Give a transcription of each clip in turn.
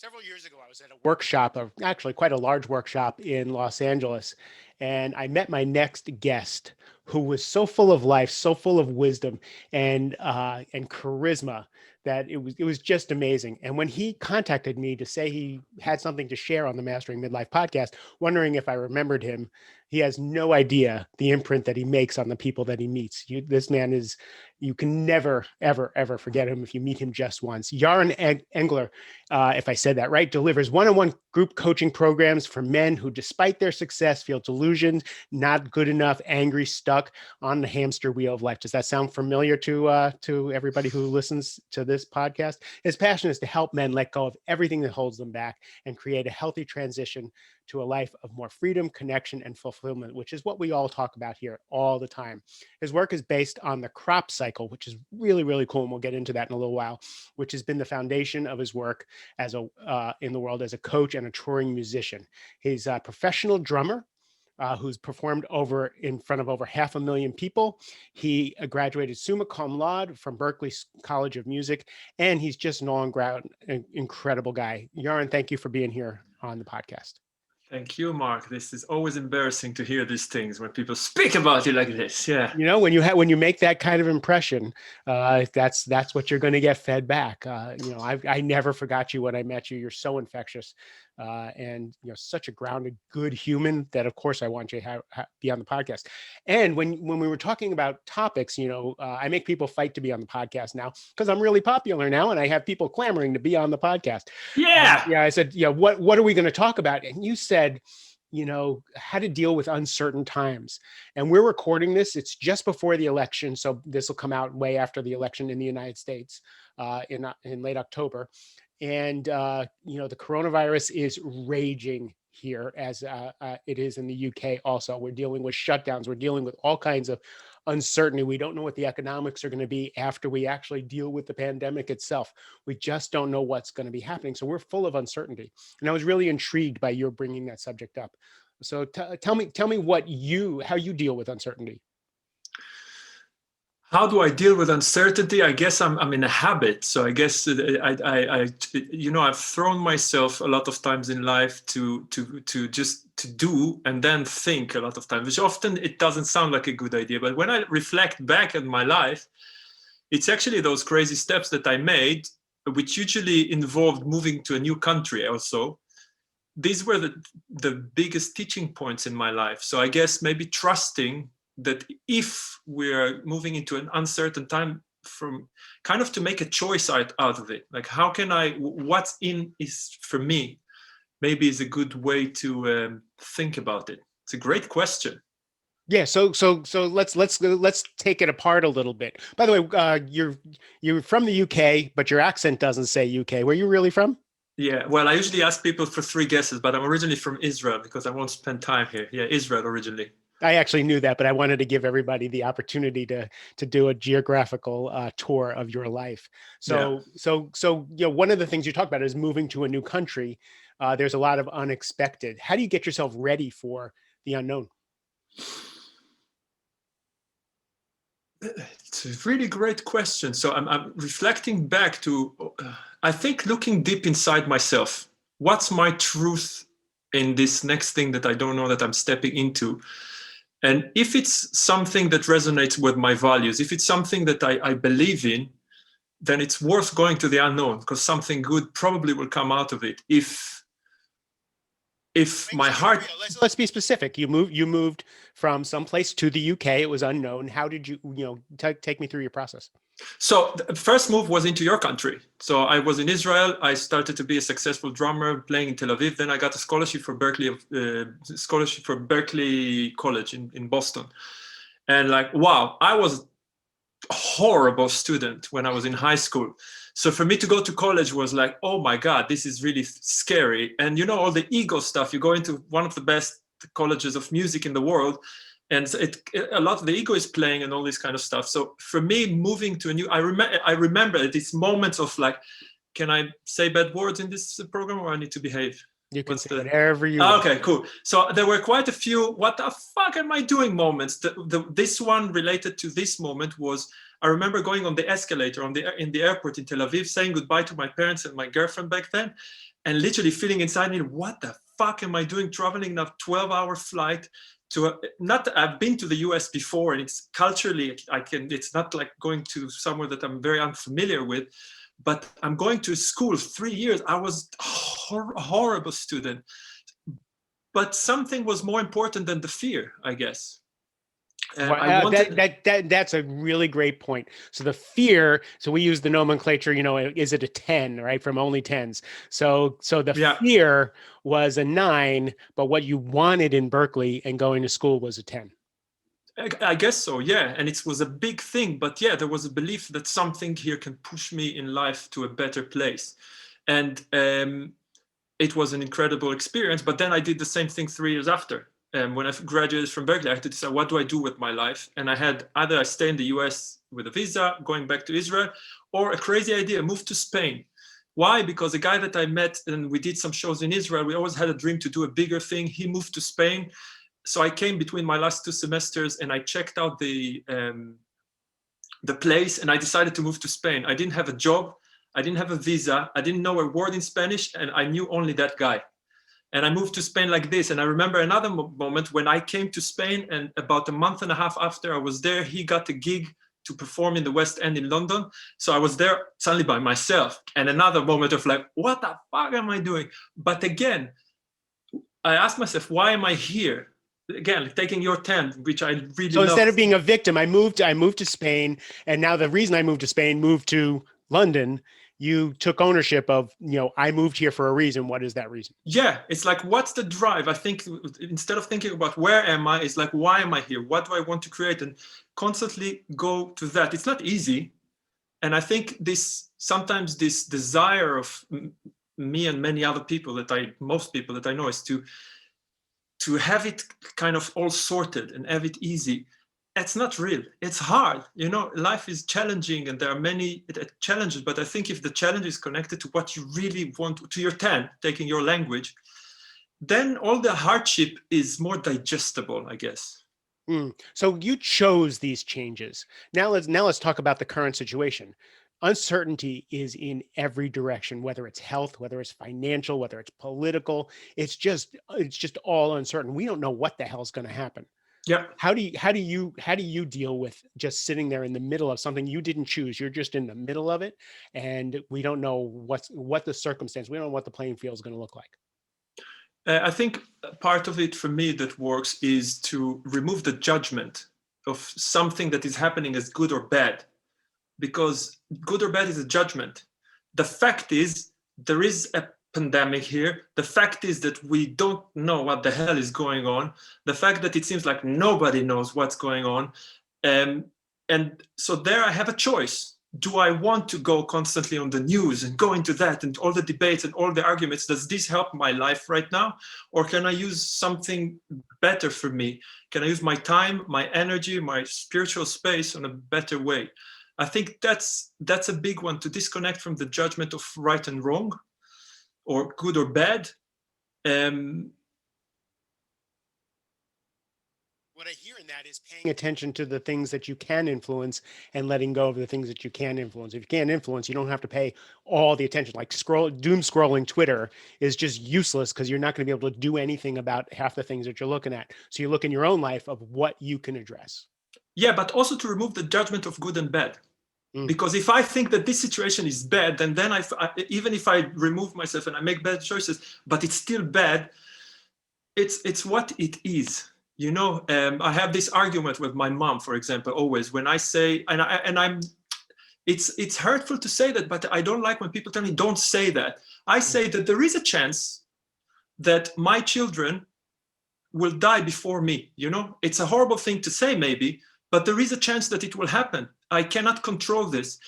Several years ago, I was at a workshop, actually quite a large workshop in Los Angeles, and I met my next guest, who was so full of life, so full of wisdom and charisma that it was just amazing. And when he contacted me to say he had something to share on the Mastering Midlife podcast, wondering if I remembered him, he has no idea the imprint that he makes on the people that he meets. This man is, you can never, ever, ever forget him if you meet him just once. Yaron Engler, if I said that right, delivers one-on-one group coaching programs for men who, despite their success, feel delusioned, not good enough, angry, stuck on the hamster wheel of life. Does that sound familiar to everybody who listens to this podcast? His passion is to help men let go of everything that holds them back and create a healthy transition to a life of more freedom, connection, and fulfillment, which is what we all talk about here all the time. His work is based on the crop cycle, which is really, really cool, and we'll get into that in a little while, which has been the foundation of his work as in the world as a coach and a touring musician. He's a professional drummer who's performed in front of over 500,000 people. He graduated summa cum laude from Berklee College of Music, and he's just an all-around incredible guy. Yaron, thank you for being here on the podcast. Thank you, Mark. This is always embarrassing to hear these things when people speak about you like this. Yeah. You know, when you make that kind of impression, that's what you're going to get fed back. I never forgot you when I met you. You're so infectious, and such a grounded, good human that, of course, I want you to be on the podcast. And when we were talking about topics, I make people fight to be on the podcast now because I'm really popular now, and I have people clamoring to be on the podcast. Yeah. I said, what are we going to talk about? And you said, how to deal with uncertain times. And we're recording this. It's just before the election. So this will come out way after the election in the United States in late October. And, the coronavirus is raging here as it is in the UK also. We're dealing with shutdowns. We're dealing with all kinds of uncertainty. We don't know what the economics are going to be after we actually deal with the pandemic itself. We just don't know what's going to be happening. So we're full of uncertainty. And I was really intrigued by your bringing that subject up. So tell me how you deal with uncertainty. How do I deal with uncertainty? I guess I'm in a habit. So I guess I've thrown myself a lot of times in life to do and then think a lot of times, which often it doesn't sound like a good idea. But when I reflect back on my life, it's actually those crazy steps that I made, which usually involved moving to a new country also. These were the biggest teaching points in my life. So I guess maybe trusting that if we're moving into an uncertain time, from kind of to make a choice out of it, like what's in is for me, maybe is a good way to think about it. It's a great question. Yeah, so let's take it apart a little bit. By the way, you're from the UK, but your accent doesn't say UK. Where are you really from? Yeah, well, I usually ask people for 3 guesses, but I'm originally from Israel because I won't spend time here. Yeah, Israel originally. I actually knew that, but I wanted to give everybody the opportunity to do a geographical tour of your life. So one of the things you talk about is moving to a new country. There's a lot of unexpected. How do you get yourself ready for the unknown? It's a really great question. So I'm reflecting back to, I think, looking deep inside myself. What's my truth in this next thing that I don't know that I'm stepping into? And if it's something that resonates with my values, if it's something that I believe in, then it's worth going to the unknown because something good probably will come out of it. If my heart... Let's be specific. You moved from someplace to the UK. It was unknown. How did you, take me through your process? So the first move was into your country. So I was in Israel. I started to be a successful drummer playing in Tel Aviv. Then I got a scholarship for Berklee College in Boston. And wow, I was a horrible student when I was in high school. So for me to go to college was like, oh my God, this is really scary. And all the ego stuff, you go into one of the best colleges of music in the world, and a lot of the ego is playing and all this kind of stuff. So for me, moving to a new, I remember these moments of like, can I say bad words in this program or I need to behave? You can say whatever you want. Okay, cool. So there were quite a few, what the fuck am I doing moments. This one related to this moment was, I remember going on the escalator in the airport in Tel Aviv, saying goodbye to my parents and my girlfriend back then, and literally feeling inside me, what the fuck am I doing traveling now 12-hour flight to not I've been to the US before, and it's culturally it's not like going to somewhere that I'm very unfamiliar with, but I'm going to school 3 years. I was a horrible student, but something was more important than the fear, I guess. I wanted That's a really great point. So the fear, so we use the nomenclature, is it a 10, right? From only tens. So the fear was a 9, but what you wanted in Berkeley and going to school was a 10. I guess so, yeah. And it was a big thing, but yeah, there was a belief that something here can push me in life to a better place. And it was an incredible experience. But then I did the same thing 3 years after. When I graduated from Berkeley, I had to decide, what do I do with my life? And I had either I stay in the US with a visa, going back to Israel, or a crazy idea, move to Spain. Why? Because a guy that I met and we did some shows in Israel, we always had a dream to do a bigger thing. He moved to Spain. So I came between my last 2 semesters and I checked out the place, and I decided to move to Spain. I didn't have a job. I didn't have a visa. I didn't know a word in Spanish, and I knew only that guy. And I moved to Spain like this. And I remember another moment when I came to Spain, and about a month and a half after I was there, he got a gig to perform in the West End in London. So I was there suddenly by myself. And another moment of like, what the fuck am I doing? But again, I asked myself, why am I here? Again, taking your 10, which I really So love. instead of being a victim, I moved to Spain. And now the reason I moved to Spain, moved to London, you took ownership of, I moved here for a reason. What is that reason? Yeah, it's like, what's the drive? I think instead of thinking about where am I, it's like, why am I here? What do I want to create? And constantly go to that. It's not easy. And I think sometimes this desire of me and many other people most people that I know, is to have it kind of all sorted and have it easy. It's not real. It's hard. Life is challenging and there are many challenges, but I think if the challenge is connected to what you really want, to your 10, taking your language, then all the hardship is more digestible, I guess. So you chose these changes. Now let's talk about the current situation. Uncertainty is in every direction, whether it's health, whether it's financial, whether it's political. It's just all uncertain. We don't know what the hell's going to happen. Yeah. How do you deal with just sitting there in the middle of something you didn't choose? You're just in the middle of it, and we don't know what the circumstance. We don't know what the playing field is going to look like. I think part of it for me that works is to remove the judgment of something that is happening as good or bad, because good or bad is a judgment. The fact is there is a pandemic here. The fact is that we don't know what the hell is going on. The fact that it seems like nobody knows what's going on. And so there I have a choice. Do I want to go constantly on the news and go into that and all the debates and all the arguments? Does this help my life right now? Or can I use something better for me? Can I use my time, my energy, my spiritual space in a better way? I think that's a big one, to disconnect from the judgment of right and wrong or good or bad. What I hear in that is paying attention to the things that you can influence and letting go of the things that you can't influence. If you can't influence, you don't have to pay all the attention. Like doom scrolling Twitter is just useless because you're not going to be able to do anything about half the things that you're looking at. So you look in your own life of what you can address. Yeah, but also to remove the judgment of good and bad. Because if I think that this situation is bad, then even if I remove myself and I make bad choices, but it's still bad, it's what it is. I have this argument with my mom, for example, always when I say, it's hurtful to say that, but I don't like when people tell me don't say that. I say that there is a chance that my children will die before me. It's a horrible thing to say maybe, but there is a chance that it will happen. I cannot control this.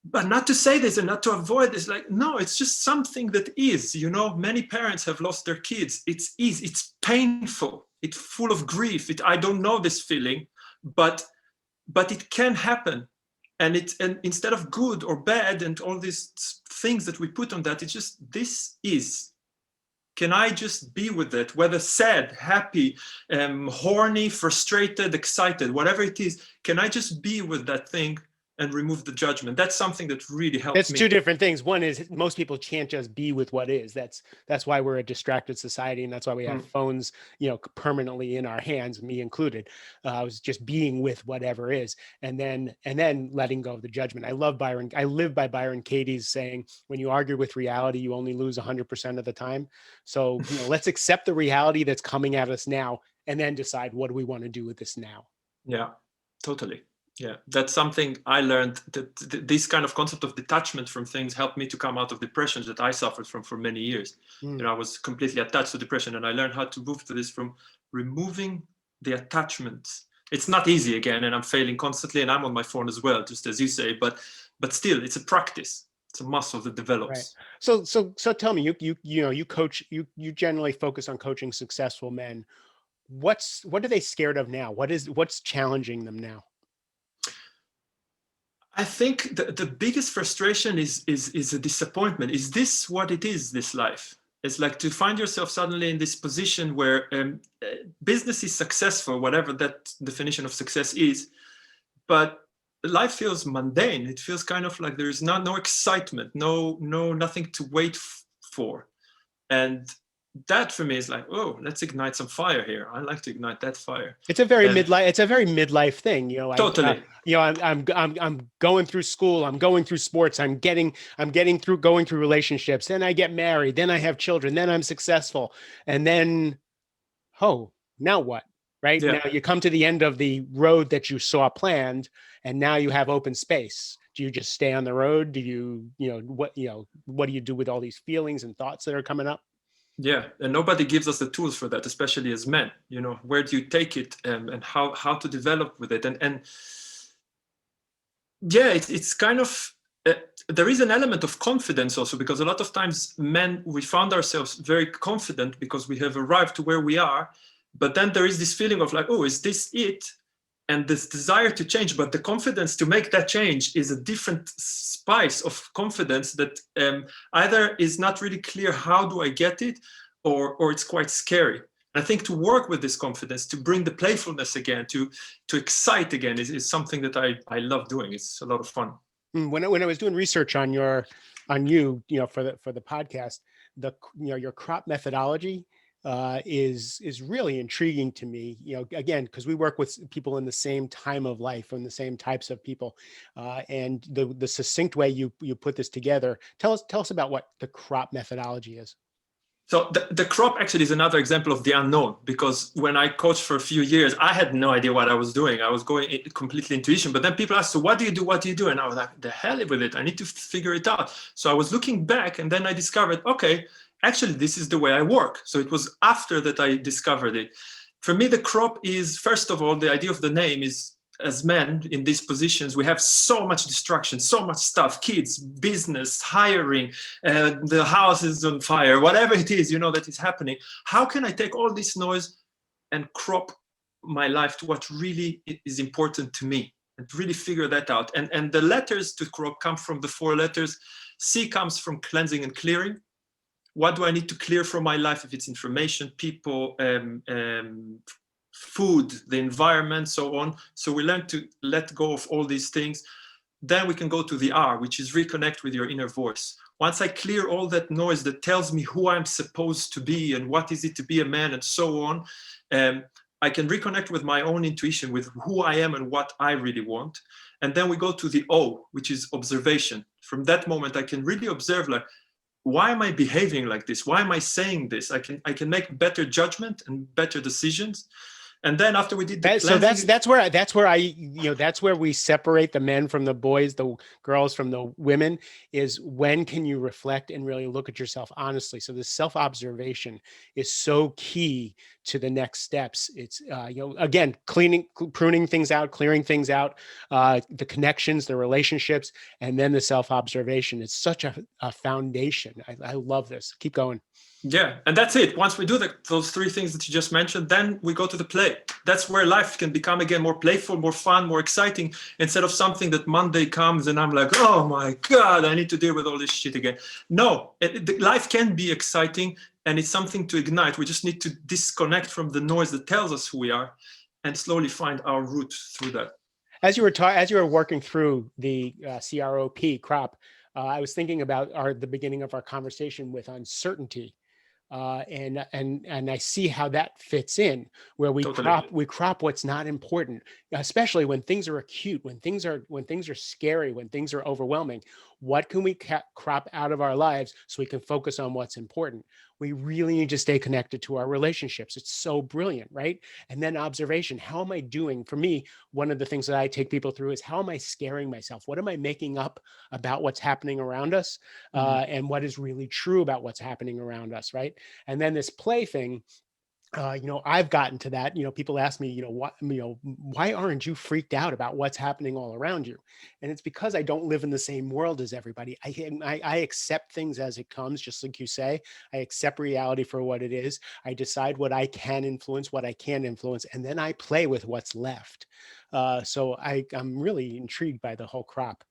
But not to say this and not to avoid this, like, no, it's just something that is. Many parents have lost their kids. It's painful. It's full of grief. I don't know this feeling, but it can happen. And instead of good or bad and all these things that we put on that, it's just, this is. can I just be with it, whether sad, happy, horny, frustrated, excited, whatever it is, can I just be with that thing and remove the judgment? That's something that really helped That's me. two different things. One is most people can't just be with what is. That's why we're a distracted society, and that's why we have phones, permanently in our hands, me included. I was just being with whatever is, and then letting go of the judgment. I love Byron. I live by Byron Katie's saying, "When you argue with reality, you only lose 100% of the time." So let's accept the reality that's coming at us now, and then decide what do we want to do with this now. Yeah, totally. Yeah, that's something I learned, that this kind of concept of detachment from things helped me to come out of depressions that I suffered from for many years. I was completely attached to depression, and I learned how to move to this from removing the attachments. It's not easy again, and I'm failing constantly, and I'm on my phone as well, just as you say, but still, it's a practice. It's a muscle that develops. Right. So tell me, you coach, you generally focus on coaching successful men. What are they scared of now? What's challenging them now? I think the biggest frustration is a disappointment. Is this what it is, this life? It's like to find yourself suddenly in this position where business is successful, whatever that definition of success is, but life feels mundane. It feels kind of like there's no excitement, nothing to wait for. And that for me is like, oh, let's ignite some fire here. I like to ignite that fire. It's a very midlife thing. Totally. I'm going through school, I'm going through sports, I'm going through relationships, then I get married, then I have children, then I'm successful. And then, now what? Right? Yeah. Now you come to the end of the road that you saw planned, and now you have open space. Do you just stay on the road? Do you, what do you do with all these feelings and thoughts that are coming up? Yeah, and nobody gives us the tools for that, especially as men. Where do you take it, and how to develop with it? And yeah, it's kind of there is an element of confidence also, because a lot of times men, we found ourselves very confident because we have arrived to where we are, but then there is this feeling of like, oh, is this it? And this desire to change, but the confidence to make that change is a different spice of confidence that either is not really clear, how do I get it, or it's quite scary. And I think to work with this confidence, to bring the playfulness again, to excite again, is something that I love doing. It's a lot of fun. When I was doing research on you, for the podcast, your crop methodology is really intriguing to me, again, because we work with people in the same time of life and the same types of people, and the succinct way you put this together. Tell us about what the crop methodology is. So the crop actually is another example of the unknown, because when I coached for a few years, I had no idea what I was doing. I was going completely intuition, but then people asked, so what do you do? What do you do? And I was like, the hell with it. I need to figure it out. So I was looking back, and then I discovered, okay, actually, this is the way I work. So it was after that I discovered it. For me, the crop is, first of all, the idea of the name is, as men in these positions, we have so much distraction, so much stuff, kids, business, hiring, the house is on fire, whatever it is, that is happening. How can I take all this noise and crop my life to what really is important to me, and really figure that out? And the letters to crop come from the 4 letters. C comes from cleansing and clearing. What do I need to clear from my life? If it's information, people, food, the environment, so on. So we learn to let go of all these things. Then we can go to the R, which is reconnect with your inner voice. Once I clear all that noise that tells me who I'm supposed to be and what is it to be a man and so on, I can reconnect with my own intuition, with who I am and what I really want. And then we go to the O, which is observation. From that moment, I can really observe, like, why am I behaving like this? Why am I saying this? I can make better judgment and better decisions. And then after we did that, so that's where we separate the men from the boys, the girls from the women, is when can you reflect and really look at yourself honestly. So this self-observation is so key to the next steps. It's again, pruning things out, clearing things out, the connections, the relationships, and then the self-observation. It's such a foundation. I love this. Keep going. Yeah, and that's it. Once we do those 3 things that you just mentioned, then we go to the play. play. That's where life can become again more playful, more fun, more exciting, instead of something that Monday comes and I'm like, oh my God, I need to deal with all this shit again. No, life can be exciting, and it's something to ignite. We just need to disconnect from the noise that tells us who we are and slowly find our route through that. As you were working through the crop, I was thinking about the beginning of our conversation with uncertainty. And I see how that fits in, where Totally. we crop what's not important, especially when things are acute, when things are scary, when things are overwhelming. What can we crop out of our lives so we can focus on what's important? We really need to stay connected to our relationships. It's so brilliant, right? And then observation. How am I doing? For me, one of the things that I take people through is, how am I scaring myself? What am I making up about what's happening around us, and what is really true about what's happening around us, right? And then this play thing, I've gotten to that. People ask me, why aren't you freaked out about what's happening all around you? And it's because I don't live in the same world as everybody. I accept things as it comes, just like you say. I accept reality for what it is. I decide what I can influence, what I can't influence, and then I play with what's left. So I'm really intrigued by the whole crop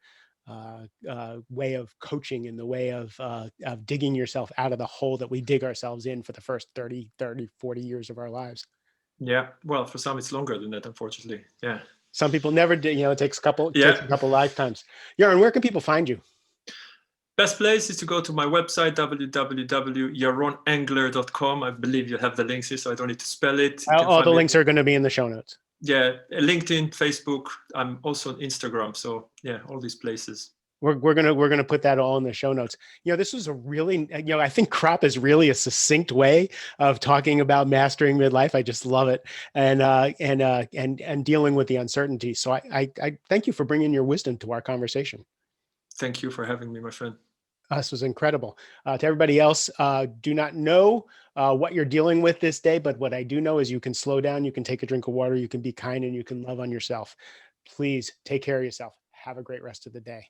way of coaching, and the way of digging yourself out of the hole that we dig ourselves in for the first 30, 40 years of our lives. Yeah. Well, for some, it's longer than that, unfortunately. Yeah. Some people never did. It takes Yeah. a couple lifetimes. Yaron, where can people find you? Best place is to go to my website, www.yaronengler.com. I believe you have the links here, so I don't need to spell it. You can All the find me. links are going to be in the show notes. Yeah, LinkedIn, Facebook. I'm also on Instagram. So yeah, all these places. We're gonna put that all in the show notes. This was a really, I think crop is really a succinct way of talking about mastering midlife. I just love it, and dealing with the uncertainty. So I thank you for bringing your wisdom to our conversation. Thank you for having me, my friend. This was incredible. To everybody else, do not know what you're dealing with this day, but what I do know is you can slow down, you can take a drink of water, you can be kind, and you can love on yourself. Please take care of yourself. Have a great rest of the day.